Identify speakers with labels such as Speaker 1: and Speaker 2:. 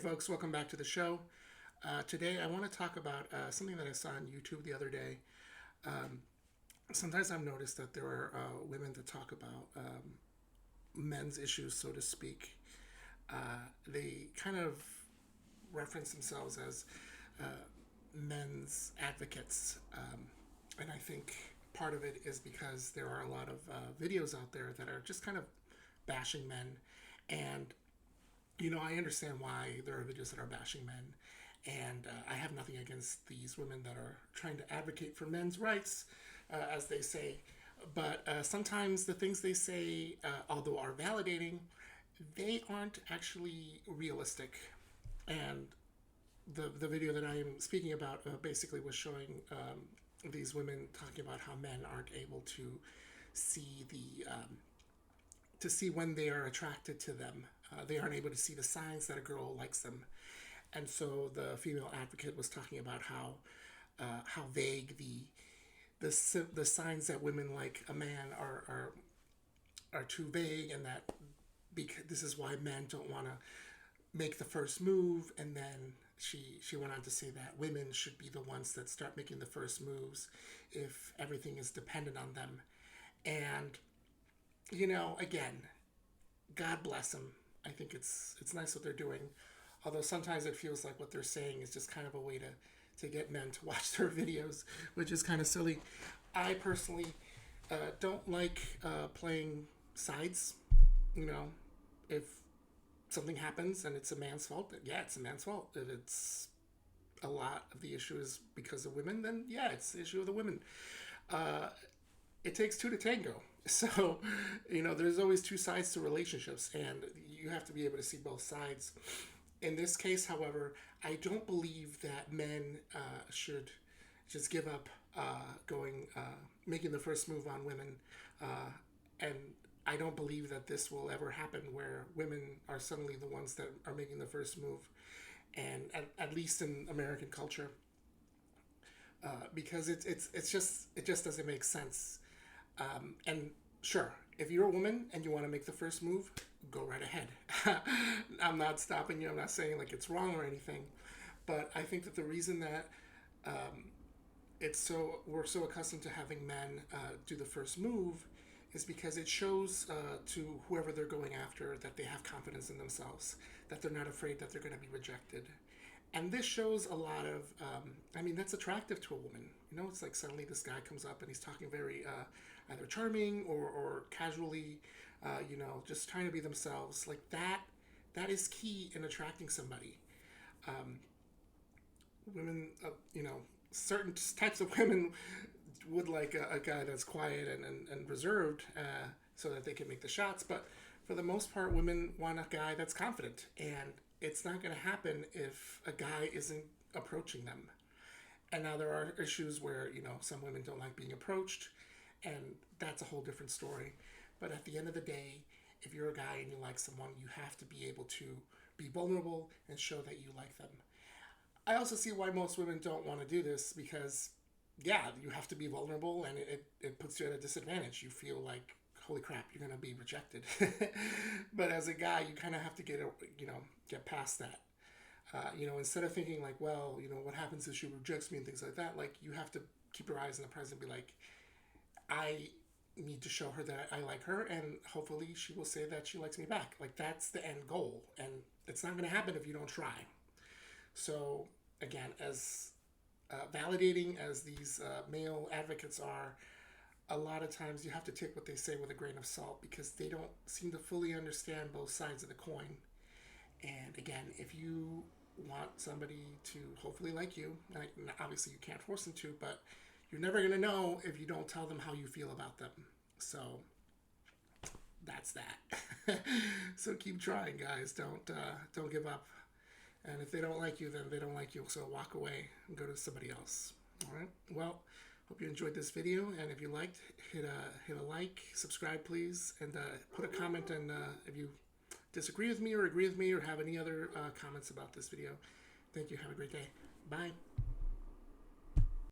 Speaker 1: folks, welcome back to the show. Today, I want to talk about something that I saw on YouTube the other day. Um, Sometimes I've noticed that there are women that talk about men's issues, so to speak. They kind of reference themselves as men's advocates. And I think part of it is because there are a lot of videos out there that are just kind of bashing men. And I understand why there are videos that are bashing men, and I have nothing against these women that are trying to advocate for men's rights, as they say. But sometimes the things they say, although are validating, they aren't actually realistic. And the video that I am speaking about basically was showing these women talking about how men aren't able see to see when they are attracted to them. They aren't able to see the signs that a girl likes them. And so the female advocate was talking about how vague the signs that women like a man are too vague, and that because this is why men don't want to make the first move. And then she went on to say that women should be the ones that start making the first moves if everything is dependent on them. And again, God bless them. I think it's nice what they're doing. Although sometimes it feels like what they're saying is just kind of a way to get men to watch their videos, which is kind of silly. I personally don't like playing sides. You know, if something happens and it's a man's fault, then yeah, it's a man's fault. If it's a lot of the issue is because of women, then yeah, it's the issue of the women. Uh, it takes two to tango. So, there's always two sides to relationships, and you have to be able to see both sides. In this case, however, I don't believe that men should just give up making the first move on women. And I don't believe that this will ever happen where women are suddenly the ones that are making the first move. And at least in American culture, because it just doesn't make sense. And sure, if you're a woman and you want to make the first move, go right ahead. I'm not stopping you. I'm not saying like it's wrong or anything, but I think that the reason that we're so accustomed to having men do the first move is because it shows to whoever they're going after that they have confidence in themselves, that they're not afraid that they're going to be rejected. And this shows a lot of, that's attractive to a woman. It's like suddenly this guy comes up and he's talking very either charming or casually, just trying to be themselves. Like that is key in attracting somebody. Um, Women, certain types of women would like a guy that's quiet and reserved so that they can make the shots. But for the most part, women want a guy that's confident. And it's not going to happen if a guy isn't approaching them. And now there are issues where, some women don't like being approached, and that's a whole different story. But at the end of the day, if you're a guy and you like someone, you have to be able to be vulnerable and show that you like them. I also see why most women don't want to do this because, yeah, you have to be vulnerable, and it puts you at a disadvantage. You feel like, holy crap, you're going to be rejected. But as a guy, you kind of have to get past that. Instead of thinking like, well, what happens if she rejects me and things like that, like you have to keep your eyes in the present, be like, I need to show her that I like her, and hopefully she will say that she likes me back. Like that's the end goal, and it's not going to happen if you don't try. So again, as validating as these male advocates are, a lot of times you have to take what they say with a grain of salt because they don't seem to fully understand both sides of the coin. And again, if you want somebody to hopefully like you, like obviously you can't force them to, but you're never going to know if you don't tell them how you feel about them. So that's that. So keep trying, guys. Don't give up. And if they don't like you, then they don't like you. So walk away and go to somebody else. All right. Well, hope you enjoyed this video. And if you liked, hit a like, subscribe, please, and put a comment. And if you disagree with me or agree with me or have any other comments about this video, thank you. Have a great day. Bye.